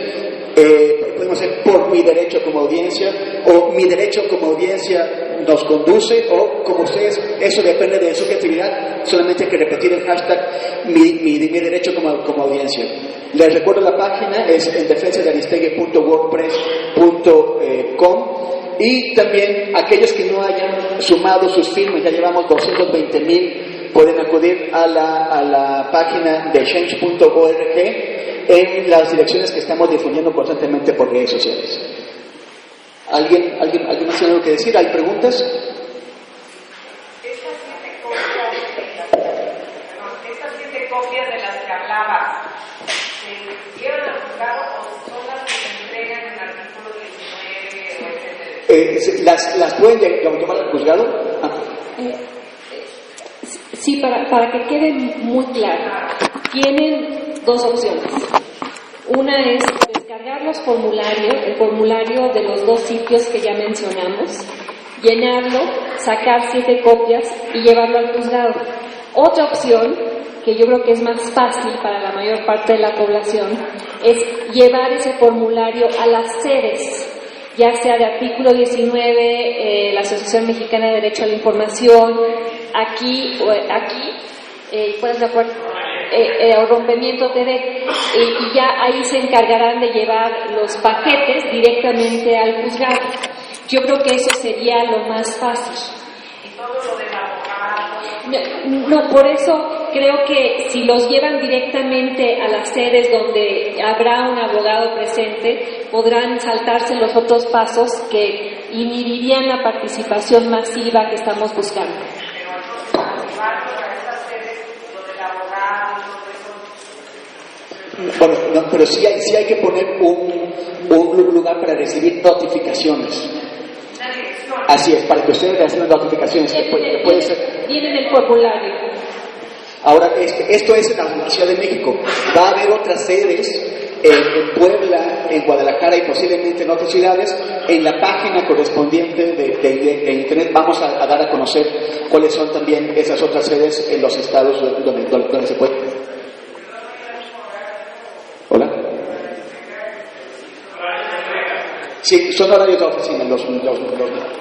Podemos hacer por mi derecho como audiencia, o mi derecho como audiencia nos conduce, o como ustedes, eso depende de su creatividad, solamente hay que repetir el hashtag mi derecho como audiencia. Les recuerdo la página, es en defensa de aristegui.wordpress.com. Y también aquellos que no hayan sumado sus firmas, ya llevamos 220,000, pueden acudir a la página de change.org en las direcciones que estamos difundiendo constantemente por redes sociales. ¿Alguien más tiene algo que decir? ¿Hay preguntas? Estas 7 copias de las que hablabas, ¿se llevan al juzgado o son las que se entregan en el artículo 19 o etcétera? ¿Las pueden llevar al juzgado? Sí, para que quede muy claro, tienen 2 opciones. Una es descargar el formulario de los 2 sitios que ya mencionamos, llenarlo, sacar 7 copias y llevarlo al juzgado. Otra opción, que yo creo que es más fácil para la mayor parte de la población, es llevar ese formulario a las sedes, ya sea de artículo 19, la Asociación Mexicana de Derecho a la Información, aquí, ¿cuál es la cuarta? O Rompimiento TV, y ya ahí se encargarán de llevar los paquetes directamente al juzgado. Yo creo que eso sería lo más fácil. Y todo lo del abogado. No, por eso creo que si los llevan directamente a las sedes donde habrá un abogado presente, podrán saltarse los otros pasos que inhibirían la participación masiva que estamos buscando. Bueno, no, pero sí hay que poner un lugar para recibir notificaciones. Así es, para que ustedes reciban notificaciones. Puede ser. Tienen el formulario. Ahora, esto es en la Ciudad de México. Va a haber otras sedes en Puebla, en Guadalajara y posiblemente en otras ciudades. En la página correspondiente de Internet vamos a dar a conocer cuáles son también esas otras sedes en los estados donde se puede. ¿Hola? Sí, son horarios de oficina,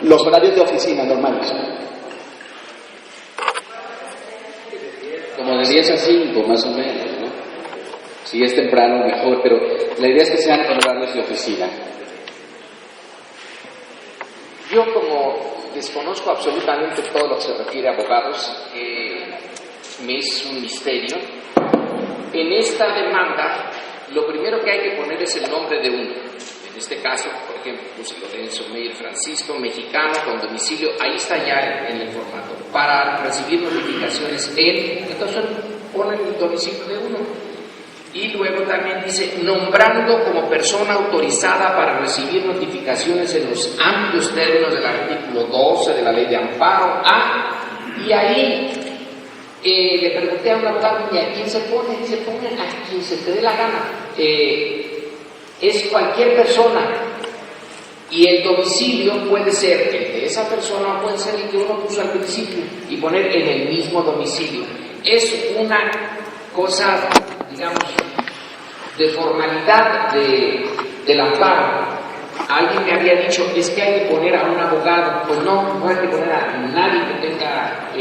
los horarios de oficina normales. Como de 10 a 5, más o menos, ¿no? Si es temprano, mejor, pero la idea es que sean horarios de oficina. Yo, como desconozco absolutamente todo lo que se refiere a abogados, me es un misterio. En esta demanda, lo primero que hay que poner es el nombre de uno. En este caso, por ejemplo, puse Lorenzo Meyer Francisco, mexicano, con domicilio, ahí está ya en el formato. Para recibir notificaciones, entonces ponen el domicilio de uno. Y luego también dice, nombrando como persona autorizada para recibir notificaciones en los amplios términos del artículo 12 de la Ley de Amparo. Y ahí le pregunté a un abogado, ¿y a quién se pone? Se pone a quien se te dé la gana. Es cualquier persona. Y el domicilio puede ser el de esa persona o puede ser el que uno puso al principio y poner en el mismo domicilio. Es una cosa, digamos, de formalidad del amparo. Alguien me había dicho, es que hay que poner a un abogado. Pues no hay que poner a nadie que tenga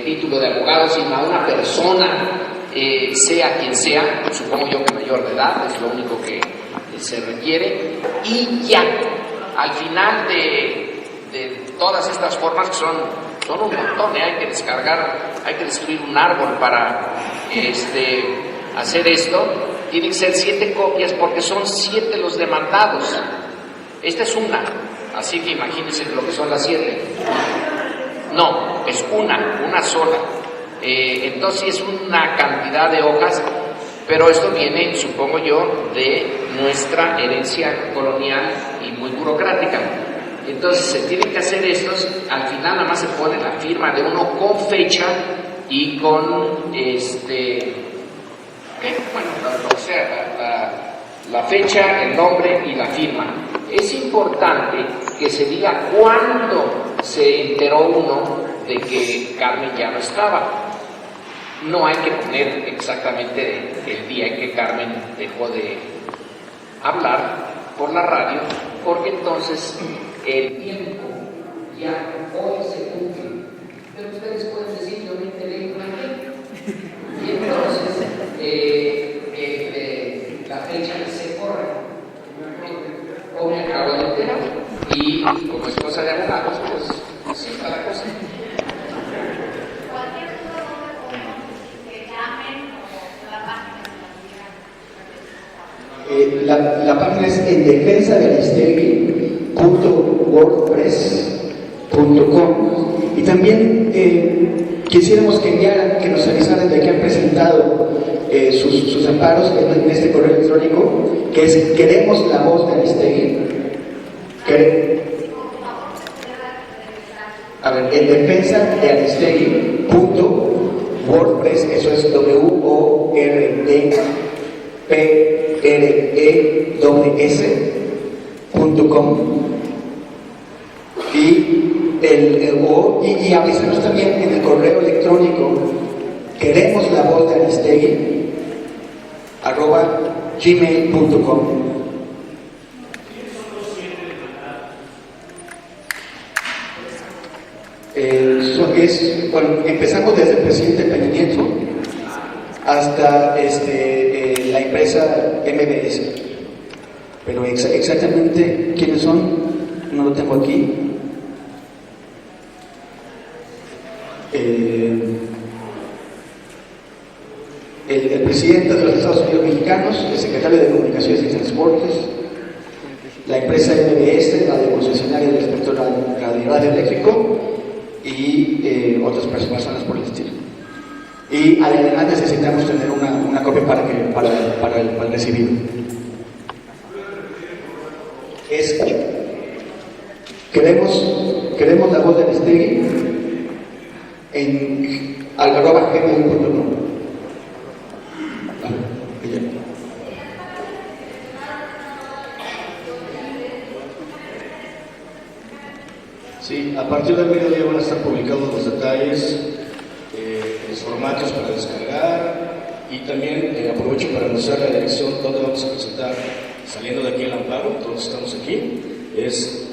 título de abogado, sino a una persona, sea quien sea, supongo yo que mayor de edad, es lo único que se requiere. Y ya, al final de todas estas formas, que son un montón, hay que descargar, hay que destruir un árbol para hacer esto. Tienen que ser 7 copias porque son 7 los demandados. Esta es una, así que imagínense lo que son las 7. No, es una sola. Entonces es una cantidad de hojas, pero esto viene, supongo yo, de nuestra herencia colonial y muy burocrática. Entonces se tienen que hacer estos, al final nada más se pone la firma de uno con fecha y con la fecha, el nombre y la firma. Es importante que se diga cuándo se enteró uno de que Carmen ya no estaba. No hay que poner exactamente el día en que Carmen dejó de hablar por la radio, porque entonces el tiempo ya hoy se cumple. Pero ustedes pueden decir, yo me enteré una vez. Y entonces la fecha se corre. O me acabo de enterar. Y como es cosa de abogados, pues así está la cosa. La página es en defensadearistegui.wordpress.com. Y también quisiéramos que nos avisaran de que han presentado sus amparos en este correo electrónico, que es queremos la voz de Aristegui. A ver, en defensadearistegui.wordpress, eso es WORDPRESS.com. Y avísanos también en el correo electrónico queremos la voz de Aristegui @gmail.com. Bueno, empezamos desde el presidente Peña Nieto hasta la empresa MBS, pero exactamente quiénes son no lo tengo aquí. El presidente de los Estados Unidos mexicanos, el secretario de Comunicaciones y Transportes, la empresa MBS, la de concesionaria del sector radioeléctrico y otras personas por el estilo. Y además necesitamos tener una copia para el recibido. Queremos la voz de Aristegui en @gmail.com. Sí, a partir del mediodía van a estar publicados los detalles, los formatos para descargar, y también aprovecho para anunciar la dirección donde vamos a presentar saliendo de aquí el amparo. Todos estamos aquí, es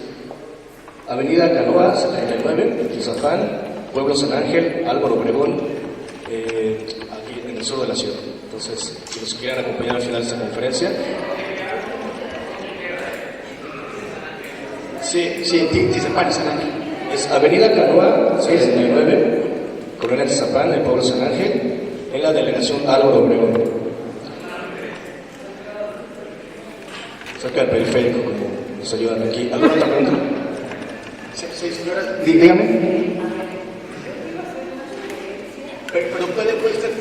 Avenida Canoa 79, Tizapán, Pueblo San Ángel, Álvaro Obregón, aquí en el sur de la ciudad. Entonces, si nos quieren acompañar al final de esta conferencia. Sí, Tizapán, San Ángel. Es Avenida Canoa 69, Colonia Tizapán, el Pueblo San Ángel, en la delegación Álvaro Obregón. Cerca del periférico, como nos ayudan aquí. ¿Alguna otra pregunta? Sí, señora, dígame. Pero puede usted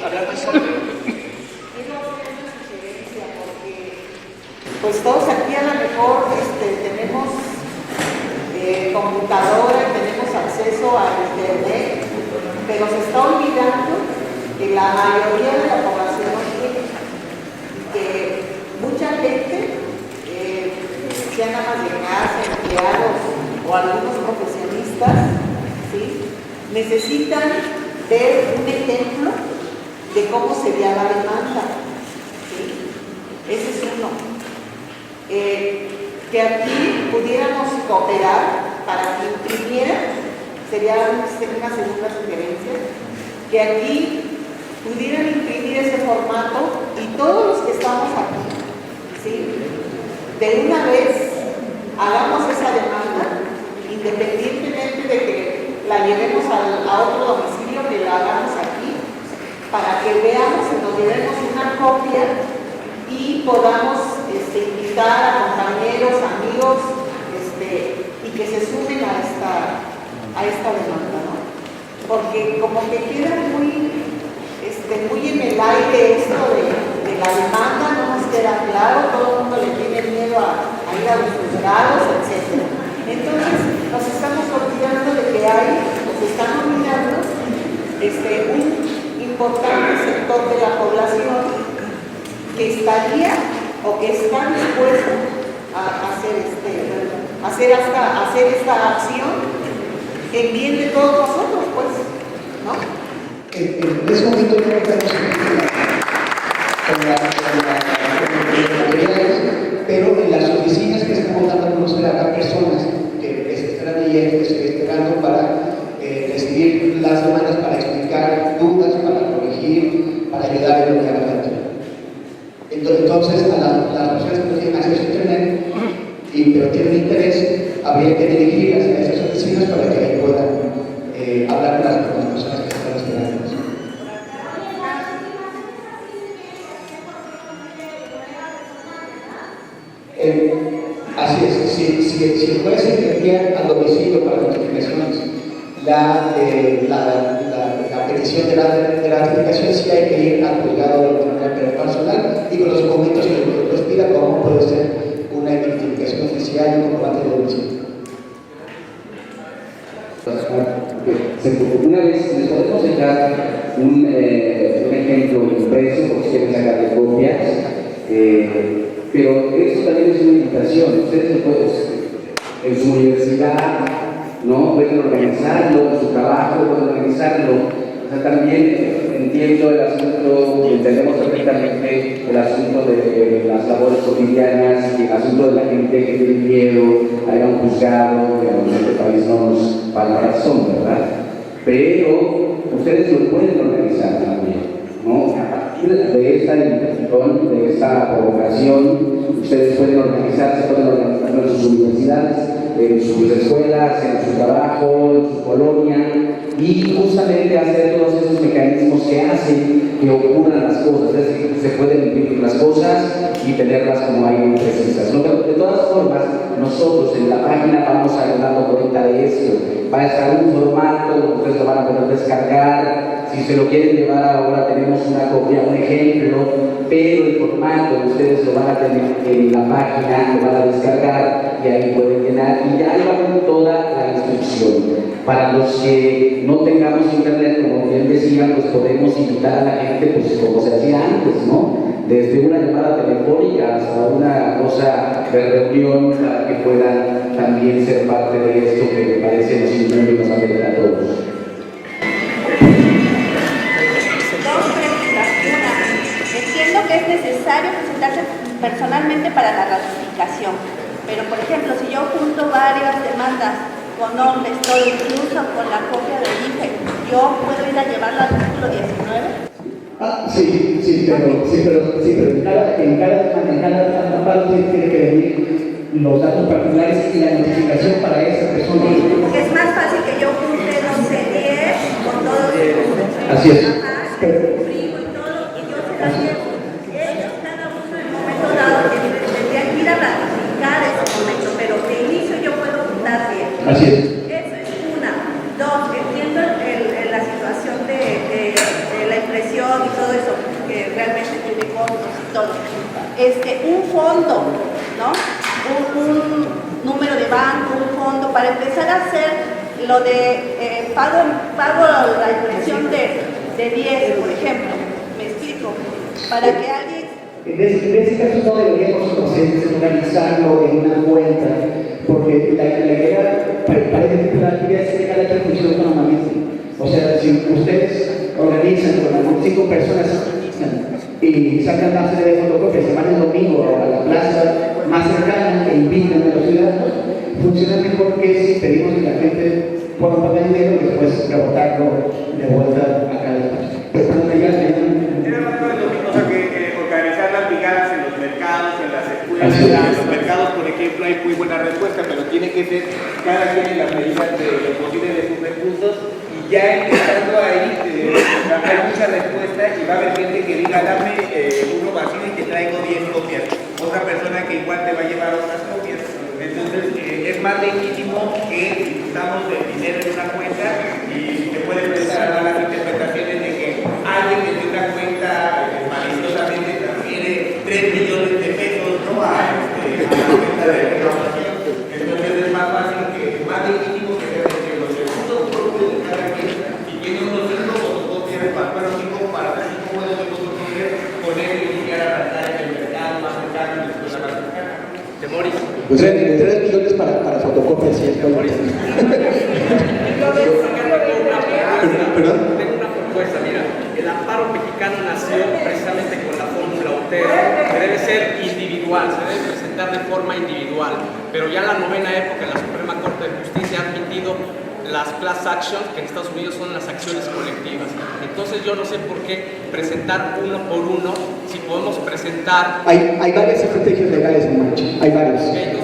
hablar más alto. Pues todos aquí a lo mejor tenemos computadora y tenemos acceso a internet, pero se está olvidando que la mayoría de la población no tiene, que mucha gente, sean amas de casa, empleados o algunos profesionistas, ¿sí?, necesitan ver un ejemplo de cómo sería la demanda, ¿sí? Ese es uno. Que aquí pudiéramos cooperar para que imprimiera, sería una segunda sugerencia, que aquí pudieran imprimir ese formato y todos los que estamos aquí, ¿sí?, de una vez hagamos esa demanda, independientemente de que la llevemos a otro domicilio, que la hagamos aquí, para que veamos y nos llevemos una copia y podamos invitar a compañeros, amigos, y que se sumen a esta demanda, ¿no? Porque como que queda muy en el aire esto de la demanda, no nos queda claro, todo el mundo le tiene miedo a ir a los juzgados, etc. Entonces nos estamos olvidando de que nos están olvidando un importante sector de la población que estaría o que está dispuesto a hacer esta acción en bien de todos nosotros, pues, ¿no? En ese momento no estamos con las autoridades, pero en las oficinas que estamos dando a conocer a personas que estarán ahí esperando para recibir las demandas, para explicar dudas, para corregir, para ayudar en lo que haga falta. Entonces, a las personas que no tienen acceso a internet, pero tienen interés, habría que dirigirlas a esas oficinas para que ahí puedan hablar con las personas que están esperando. Así es, si el juez envía al domicilio para notificaciones la petición de la ratificación, sí hay que ir al juzgado de manera personal y con los documentos que el juez pida, como puede ser una identificación oficial y un comprobante de domicilio. Una vez les podemos dejar un ejemplo impreso por si quieren sacarle copias, pero esto también es una invitación. Ustedes en su universidad, ¿no? Pueden organizarlo, en su trabajo pueden organizarlo. O sea, también entiendo el asunto, y entendemos perfectamente el asunto de las labores cotidianas y el asunto de la gente que tiene miedo a ir a un juzgado, que en este país no nos falta razón, ¿verdad? Pero ustedes lo pueden organizar también, ¿no? A partir de esta invitación, de esta provocación, ustedes pueden organizarse, pueden organizarlo en sus universidades, en sus escuelas, en su trabajo, en su colonia, y justamente hacer todos esos mecanismos que hacen que ocurran las cosas, es decir, se pueden imprimir las cosas y tenerlas como ahí precisas, ¿no? Pero de todas formas, nosotros en la página vamos a ir dando cuenta de esto. Va a estar un formato, ustedes lo van a poder descargar. Si se lo quieren llevar ahora, tenemos una copia, un ejemplo, pero el formato ustedes lo van a tener en la página, lo van a descargar y ahí pueden llenar, y ya va con toda la instrucción. Para los que no tengamos internet, como bien decían, pues podemos invitar a la gente, pues como se hacía antes, ¿no? Desde una llamada telefónica hasta una cosa de reunión, para que puedan también ser parte de esto que me parece nos incluye y nos afecta a todos. Dos preguntas. Una, entiendo que es necesario presentarse personalmente para la ratificación, pero por ejemplo, si yo junto varias demandas con nombres, todo, incluso con la copia del IFE, ¿yo puedo ir a llevarla al artículo 19? Sí, pero en cada amparo tiene que venir los datos particulares y la notificación para esa persona. Porque es más fácil que yo junte, no sé, 10 con todos los así es. frío y todo, y yo se las llevo. Ellos, cada uno en el momento dado, tendrían que ir a ratificar ese momento, pero de inicio yo puedo juntar 10. Así es. Eso es una. Dos, entiendo la situación de la impresión y todo eso, que realmente tiene costos y todo. Un fondo, ¿no? Un número de banco, un fondo, para empezar a hacer lo de pago la impresión de 10, por ejemplo. ¿Me explico? Para que alguien... En ese caso no deberíamos organizarlo en una cuenta, porque la idea parece que la actividad es que cada quien funcione autonomamente. O sea, si ustedes organizan con 5 personas y sacan la base de fotocopias, se van el domingo a la plaza más cercana e invitan a los ciudadanos, funciona mejor que si pedimos que la gente ponga un papel negro y después rebotarlo de vuelta a cada espacio. Organizar las brigadas en los mercados, en las escuelas, en los mercados, por ejemplo, hay muy buena respuesta, pero tiene que ser cada quien en las medidas de lo posible de sus recursos, y ya estando ahí hay mucha respuesta y va a haber gente que diga, dame uno vacío y te traigo 10 copias, otra persona que igual te va a llevar otras copias. Entonces es más legítimo que discutamos del dinero en una cuenta, y se puede prestar a las interpretaciones de que alguien que tiene una cuenta maliciosamente transfiere 3 millones de pesos, ¿no? a la cuenta de reclamación. Entonces es más fácil, más legítimo que los recursos propios de cada quien, si tiene unos 5 fotocopias, para 5 modelos de fotocopias, poner y iniciar a tratar en el mercado más cercano y después a la más cercana. ¿Temoris? Pues 3 millones para fotocopias, sí, ¿Temoris? ¿Perdón? Tengo una propuesta, mira, el amparo mexicano nació precisamente con la fórmula Otero, que debe ser individual, se debe presentar de forma individual, pero ya en la novena época la Suprema Corte de Justicia ha admitido las class actions, que en Estados Unidos son las acciones colectivas. Entonces yo no sé por qué presentar uno por uno, si podemos presentar... Hay varias estrategias legales en marcha, hay varias.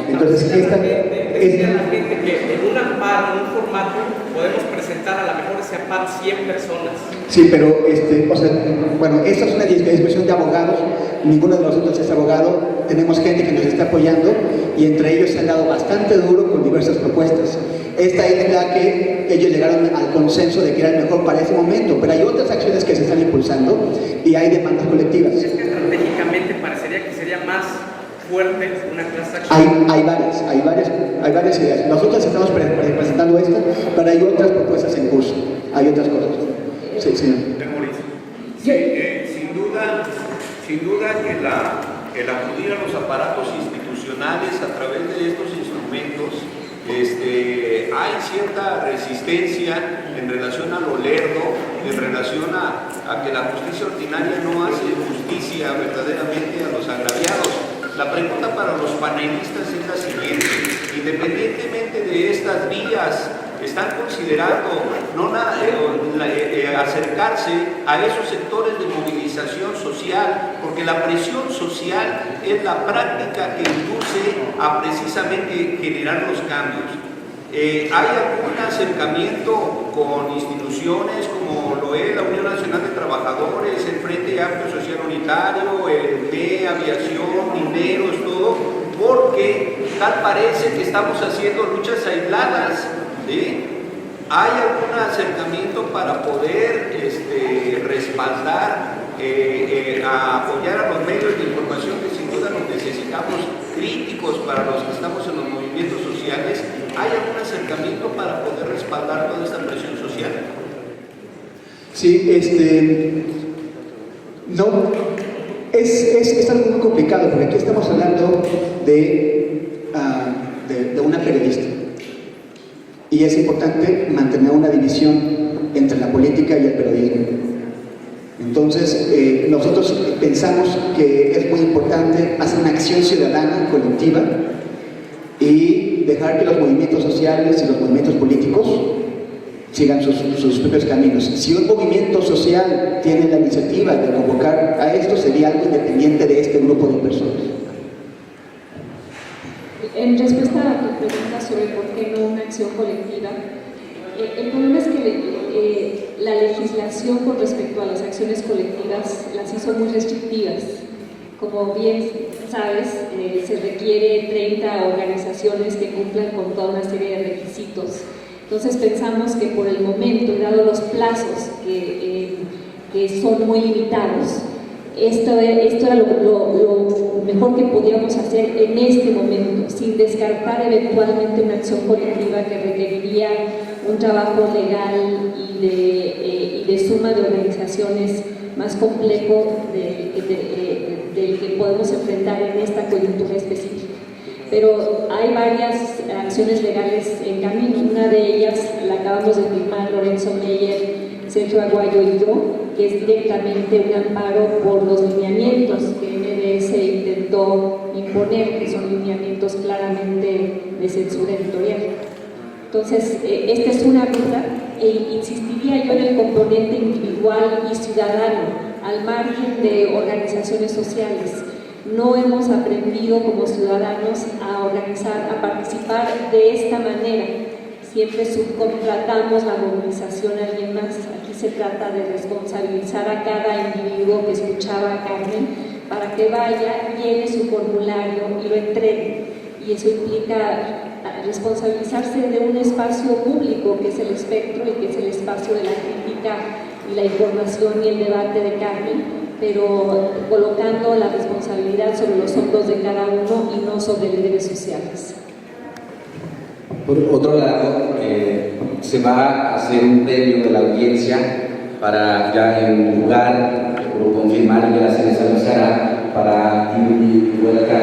Entonces, esta es la gente que en un amparo, en un formato, podemos presentar a lo mejor ese amparo 100 personas. Sí, pero, o sea, bueno, esta es una discusión de abogados, ninguno de nosotros es abogado, tenemos gente que nos está apoyando y entre ellos se han dado bastante duro con diversas propuestas. Esta es la que ellos llegaron al consenso de que era el mejor para ese momento, pero hay otras acciones que se están impulsando y hay demandas colectivas. Es que estratégicamente parecería que sería más fuerte una clase acción. Hay varias ideas. Nosotros estamos presentando esta, pero hay otras propuestas en curso, hay otras cosas. Sí, señor. Sin duda que el acudir a los aparatos institucionales a través de estos instrumentos, hay cierta resistencia en relación a lo lerdo, en relación a que la justicia ordinaria no hace justicia verdaderamente a los agraviados. La pregunta para los panelistas es la siguiente: independientemente de estas vías, ¿están considerando acercarse a esos sectores de movilización social? Porque la presión social es la práctica que induce a precisamente generar los cambios. ¿Hay algún acercamiento con instituciones como lo es la Unión Nacional de Trabajadores, el Frente Amplio Social Unitario, el UNE, Aviación, Mineros, todo? Porque tal parece que estamos haciendo luchas aisladas, ¿sí? ¿Hay algún acercamiento para poder respaldar, apoyar a los medios de información que sin duda los necesitamos, críticos para los que estamos en los movimientos sociales? ¿Hay algún acercamiento para poder respaldar toda esta presión social? Sí, no, es algo muy complicado, porque aquí estamos hablando de una periodista. Y es importante mantener una división entre la política y el periodismo. Entonces, nosotros pensamos que es muy importante hacer una acción ciudadana, colectiva, y dejar que los movimientos sociales y los movimientos políticos sigan sus propios caminos. Si un movimiento social tiene la iniciativa de convocar a esto, sería algo independiente de este grupo de personas. En respuesta a tu pregunta sobre por qué no una acción colectiva, el problema es que la legislación con respecto a las acciones colectivas las hizo muy restrictivas. Como bien sabes, se requiere 30 organizaciones que cumplan con toda una serie de requisitos. Entonces pensamos que por el momento, dado los plazos que son muy limitados, esto era lo mejor que podíamos hacer en este momento, sin descartar eventualmente una acción colectiva que requeriría un trabajo legal y de suma de organizaciones más complejo del que podemos enfrentar en esta coyuntura específica. Pero hay varias acciones legales en camino. Una de ellas la acabamos de firmar Lorenzo Meyer, Sergio Aguayo y yo, que es directamente un amparo por los lineamientos que MBS intentó imponer, que son lineamientos claramente de censura editorial. Entonces, esta es una ruta, e insistiría yo en el componente individual y ciudadano, al margen de organizaciones sociales. No hemos aprendido como ciudadanos a organizar, a participar de esta manera. Siempre subcontratamos la movilización a alguien más. Aquí se trata de responsabilizar a cada individuo que escuchaba a Carmen para que vaya, llene su formulario y lo entregue. Y eso implica responsabilizarse de un espacio público que es el espectro y que es el espacio de la crítica y la información y el debate de Carmen, pero colocando la responsabilidad sobre los hombros de cada uno y no sobre líderes sociales. Por otro lado, se va a hacer un premio de la audiencia para ya en lugar, por confirmar que la se realizará para individualizar